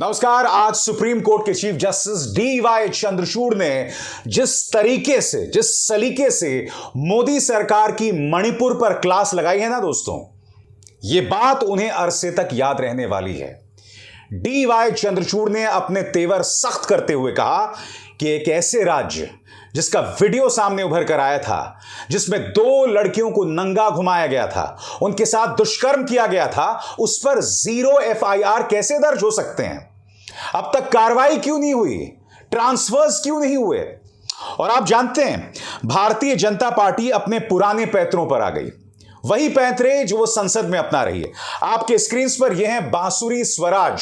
नमस्कार। आज supreme court के चीफ जस्टिस DY चंद्रचूड़ ने जिस सलीके से मोदी सरकार की मणिपुर पर क्लास लगाई है ना दोस्तों, यह बात उन्हें अरसे तक याद रहने वाली है। DY चंद्रचूड़ ने अपने तेवर सख्त करते हुए कहा कि एक ऐसे राज्य जिसका वीडियो सामने उभर कर आया था, जिसमें 2 लड़कियों को नंगा घुमाया गया था, उनके साथ दुष्कर्म किया गया था, उस पर 0 FIR कैसे दर्ज हो सकते हैं? अब तक कार्रवाई क्यों नहीं हुई? ट्रांसफर्स क्यों नहीं हुए? और आप जानते हैं, भारतीय जनता पार्टी अपने पुराने पैतरों पर आ गई, वही पैंतरे जो वो संसद में अपना रही है। आपके स्क्रीन पर यह है बांसुरी स्वराज,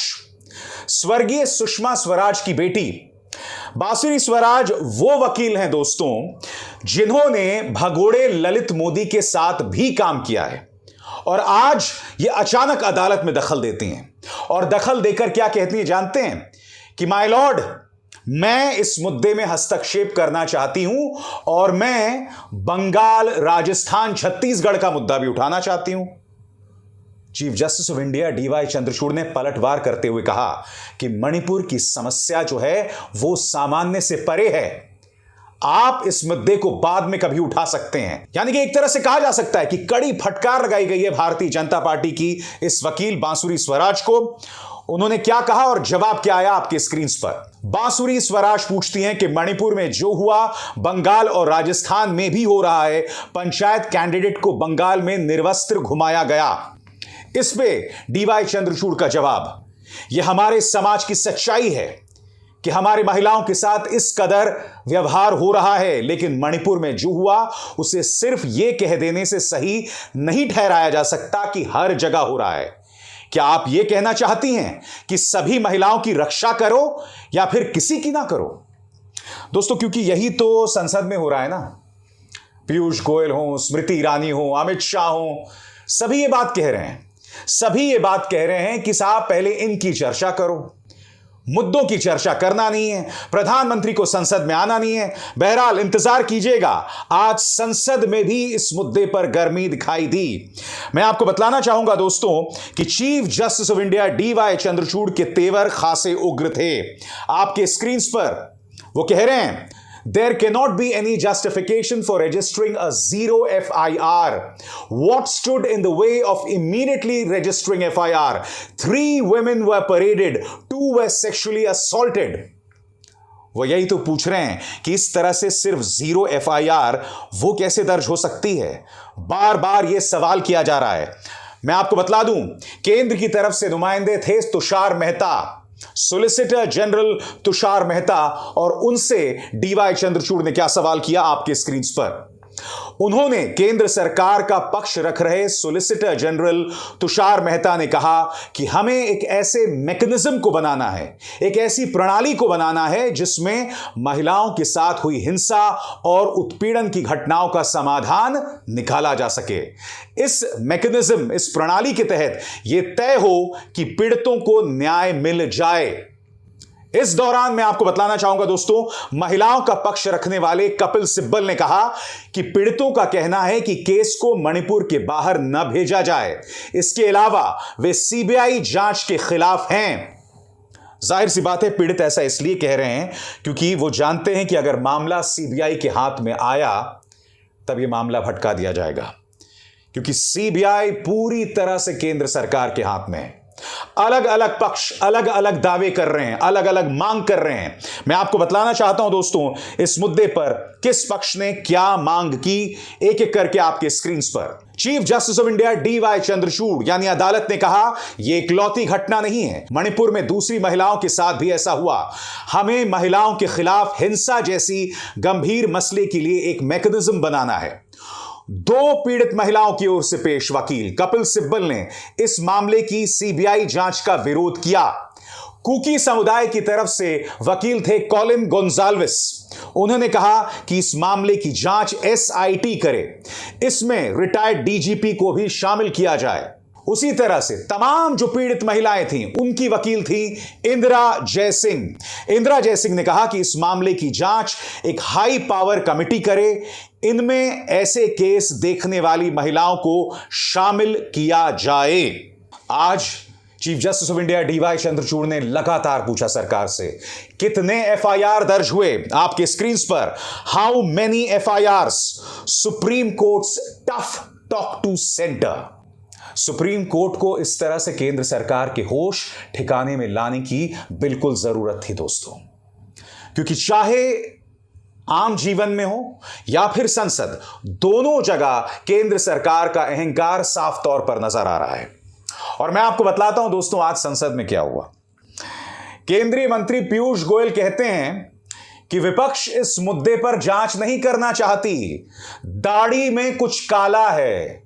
स्वर्गीय सुषमा स्वराज की बेटी। बांसुरी स्वराज वो वकील हैं दोस्तों जिन्होंने भगोड़े ललित मोदी के साथ भी काम किया है, और आज ये अचानक अदालत में दखल देती हैं। और दखल देकर क्या कहती हैं जानते हैं? कि माय लॉर्ड, मैं इस मुद्दे में हस्तक्षेप करना चाहती हूं और मैं बंगाल, राजस्थान, छत्तीसगढ़ का मुद्दा भी उठाना चाहती हूं। Chief justice of India DY Chandrachud ने पलटवार करते हुए कहा कि मणिपुर की समस्या जो है वो सामान्य से परे है, आप इस मुद्दे को बाद में कभी उठा सकते हैं। यानी कि एक तरह से कहा जा सकता है कि कड़ी फटकार लगाई गई है भारतीय जनता पार्टी की इस वकील बांसुरी स्वराज को। उन्होंने क्या कहा और जवाब क्या आया आपके स्क्रीन पर। बांसुरी स्वराज पूछती हैं कि मणिपुर में जो हुआ बंगाल और राजस्थान में भी हो रहा है। पंचायत कैंडिडेट को बंगाल में निर्वस्त्र घुमाया गया। इस पे DY चंद्रचूड़ का जवाब, यह हमारे समाज की सच्चाई है कि हमारी महिलाओं के साथ इस कदर व्यवहार हो रहा है, लेकिन मणिपुर में जो हुआ उसे सिर्फ यह कह देने से सही नहीं ठहराया जा सकता कि हर जगह हो रहा है। क्या आप यह कहना चाहती हैं कि सभी महिलाओं की रक्षा करो या फिर किसी की ना करो? दोस्तों, क्योंकि यही तो संसद में हो रहा है ना। पीयूष गोयल हो, स्मृति ईरानी हो, अमित शाह हो, सभी ये बात कह रहे हैं कि साहब पहले इनकी चर्चा करो, मुद्दों की चर्चा करना नहीं है, प्रधानमंत्री को संसद में आना नहीं है। बहरहाल इंतजार कीजिएगा, आज संसद में भी इस मुद्दे पर गर्मी दिखाई दी। मैं आपको बतलाना चाहूंगा दोस्तों कि chief justice of India DY Chandrachud के तेवर खासे उग्र थे। आपके स्क्रीन पर वो कह रहे हैं, There cannot be any justification for registering a 0 FIR. What stood in the way of immediately registering FIR? 3 women were paraded, 2 were sexually assaulted. वो यही तो पूछ रहे हैं कि इस तरह से सिर्फ 0 FIR वो कैसे दर्ज हो सकती है? बार बार ये सवाल किया जा रहा है। मैं आपको बतला दूं, केंद्र की तरफ से नुमाइंदे थे तुषार मेहता, सॉलिसिटर जनरल तुषार मेहता, और उनसे DY चंद्रचूड़ ने क्या सवाल किया आपके स्क्रीन पर। उन्होंने केंद्र सरकार का पक्ष रख रहे सॉलिसिटर जनरल तुषार मेहता ने कहा कि हमें एक ऐसे मैकेनिज्म को बनाना है, एक ऐसी प्रणाली को बनाना है जिसमें महिलाओं के साथ हुई हिंसा और उत्पीड़न की घटनाओं का समाधान निकाला जा सके। इस मैकेनिज्म, इस प्रणाली के तहत यह तय हो कि पीड़ितों को न्याय मिल जाए। इस दौरान मैं आपको बतलाना चाहूंगा दोस्तों, महिलाओं का पक्ष रखने वाले कपिल सिब्बल ने कहा कि पीड़ितों का कहना है कि केस को मणिपुर के बाहर न भेजा जाए। इसके अलावा वे CBI जांच के खिलाफ हैं। जाहिर सी बात है, पीड़ित ऐसा इसलिए कह रहे हैं क्योंकि वो जानते हैं कि अगर मामला CBI के हाथ में आया तब यह मामला भटका दिया जाएगा, क्योंकि CBI पूरी तरह से केंद्र सरकार के हाथ में है। अलग अलग पक्ष अलग अलग दावे कर रहे हैं, अलग अलग मांग कर रहे हैं। मैं आपको बतलाना चाहता हूं दोस्तों, इस मुद्दे पर किस पक्ष ने क्या मांग की, एक एक करके आपके स्क्रीन पर। Chief justice of India DY Chandrachud यानी अदालत ने कहा, यह इकलौती घटना नहीं है, मणिपुर में दूसरी महिलाओं के साथ भी ऐसा हुआ। हमें महिलाओं के खिलाफ हिंसा जैसी गंभीर मसले के लिए एक मैकेनिज्म बनाना है। 2 पीड़ित महिलाओं की ओर से पेश वकील कपिल सिब्बल ने इस मामले की CBI जांच का विरोध किया। कुकी समुदाय की तरफ से वकील थे कॉलिन गोंजाल्विस। उन्होंने कहा कि इस मामले की जांच SIT करे, इसमें रिटायर्ड DGP को भी शामिल किया जाए। उसी तरह से तमाम जो पीड़ित महिलाएं थीं, उनकी वकील थी इंदिरा जयसिंह। इंदिरा जयसिंह ने कहा कि इस मामले की जांच एक हाई पावर कमेटी करे, इनमें ऐसे केस देखने वाली महिलाओं को शामिल किया जाए। आज chief justice of India D Y Chandrachud ने लगातार पूछा सरकार से, कितने एफआईआर दर्ज हुए? आपके स्क्रीन पर how many FIR? Supreme courts tough talk to centre. Supreme court को इस तरह से केंद्र सरकार के होश ठिकाने में लाने की बिल्कुल जरूरत थी दोस्तों, क्योंकि चाहे आम जीवन में हो या फिर संसद, दोनों जगह केंद्र सरकार का अहंकार साफ तौर पर नजर आ रहा है। और मैं आपको बतलाता हूं दोस्तों आज संसद में क्या हुआ। केंद्रीय मंत्री पीयूष गोयल कहते हैं कि विपक्ष इस मुद्दे पर जांच नहीं करना चाहती, दाढ़ी में कुछ काला है।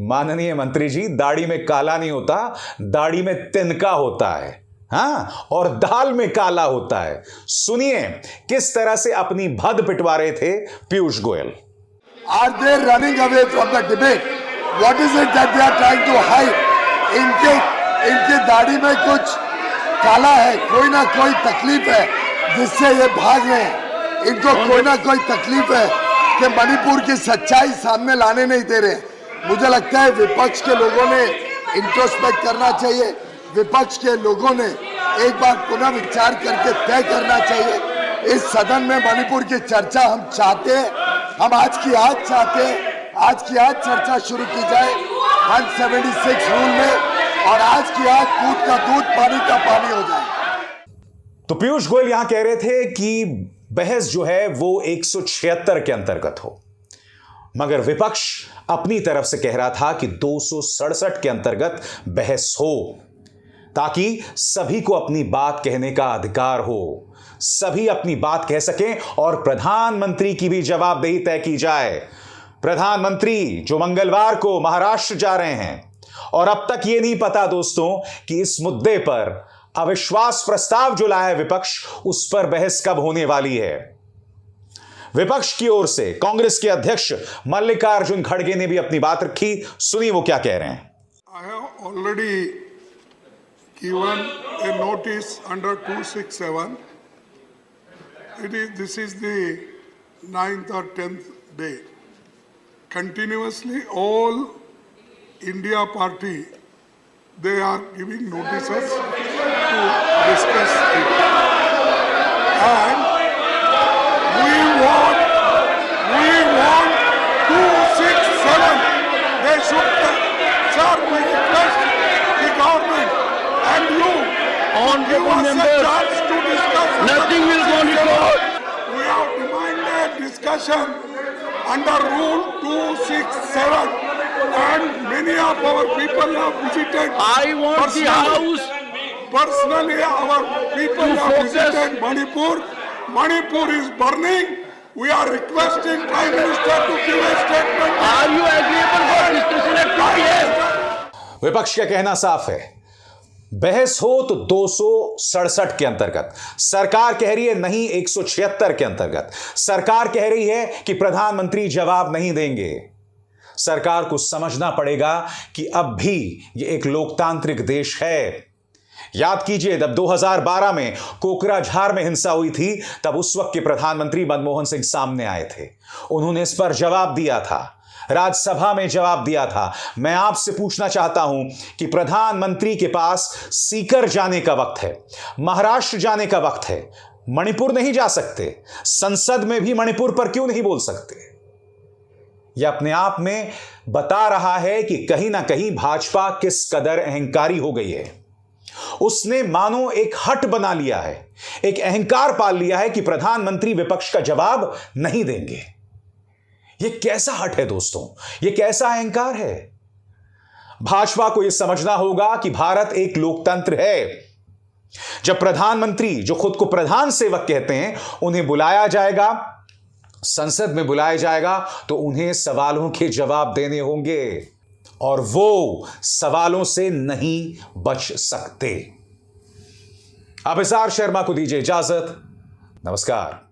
माननीय मंत्री जी, दाढ़ी में काला नहीं होता, दाढ़ी में तिनका होता है, हाँ, और दाल में काला होता है। सुनिए किस तरह से अपनी भद पिटवा रहे थे Piyush Goyal. Are they running away from the debate? What is it that they are trying to hide? इनके दाढ़ी में कुछ काला है, कोई ना कोई तकलीफ है जिससे ये भाग रहे हैं। इनको कोई ना कोई तकलीफ है कि मणिपुर की सच्चाई सामने लाने नहीं दे रहे। मुझे लगता है विपक्ष के लोगों ने इंट्रोस्पेक्ट करना चाहिए। विपक्ष के लोगों ने एक बार पुनः विचार करके तय करना चाहिए। इस सदन में मणिपुर की चर्चा हम चाहते हैं, हम आज की आज चाहते हैं, आज की आज चर्चा शुरू की जाए 176 रूल में, और आज की आज दूध का दूध पानी का पानी हो जाए। तो पीयूष गोयल यहां कह रहे थे कि बहस जो है वो 176 के अंतर्गत हो, मगर विपक्ष अपनी तरफ से कह रहा था कि 267 के अंतर्गत बहस हो, ताकि सभी को अपनी बात कहने का अधिकार हो, सभी अपनी बात कह सकें और प्रधानमंत्री की भी जवाबदेही तय की जाए। प्रधानमंत्री जो मंगलवार को महाराष्ट्र जा रहे हैं, और अब तक यह नहीं पता दोस्तों कि इस मुद्दे पर अविश्वास प्रस्ताव जो लाया है विपक्ष, उस पर बहस कब होने वाली है। विपक्ष की ओर से कांग्रेस के अध्यक्ष मल्लिकार्जुन खड़गे ने भी अपनी बात रखी। सुनिए वो क्या कह रहे हैं। I have already given a notice under 267. This is the 9th or 10th day. Continuously all India party, they are giving notices to discuss it. And we want 267. They should, sir, we request the government and you give us a chance to discuss. Nothing will go to court. We have demanded discussion under Rule 267, and many of our people have visited. I want the House Personally, our people to have focus. visited Manipur. Manipur is burning. We are requesting Prime Minister to give a statement. Are you agreeable for discussion at 2 p.m.? विपक्ष का कहना साफ है, बहस हो तो 267 के अंतर्गत। सरकार कह रही है नहीं 176 के अंतर्गत। सरकार कह रही है कि प्रधानमंत्री जवाब नहीं देंगे। सरकार को समझना पड़ेगा कि अब भी ये एक लोकतांत्रिक देश है। याद कीजिए जब 2012 में कोकराझार में हिंसा हुई थी, तब उस वक्त के प्रधानमंत्री मनमोहन सिंह सामने आए थे। उन्होंने इस पर जवाब दिया था, राज्यसभा में जवाब दिया था। मैं आपसे पूछना चाहता हूं कि प्रधानमंत्री के पास सीकर जाने का वक्त है, महाराष्ट्र जाने का वक्त है, मणिपुर नहीं जा सकते? संसद में भी मणिपुर पर क्यों नहीं बोल सकते? यह अपने आप में बता रहा है कि कहीं ना कहीं भाजपा किस कदर अहंकारी हो गई है। उसने मानो एक हट बना लिया है, एक अहंकार पाल लिया है कि प्रधानमंत्री विपक्ष का जवाब नहीं देंगे। यह कैसा हट है दोस्तों? यह कैसा अहंकार है? भाजपा को यह समझना होगा कि भारत एक लोकतंत्र है। जब प्रधानमंत्री, जो खुद को प्रधान सेवक कहते हैं, उन्हें बुलाया जाएगा, संसद में बुलाया जाएगा, तो उन्हें सवालों के जवाब देने होंगे, और वो सवालों से नहीं बच सकते। अभिसार शर्मा को दीजिए इजाजत। नमस्कार।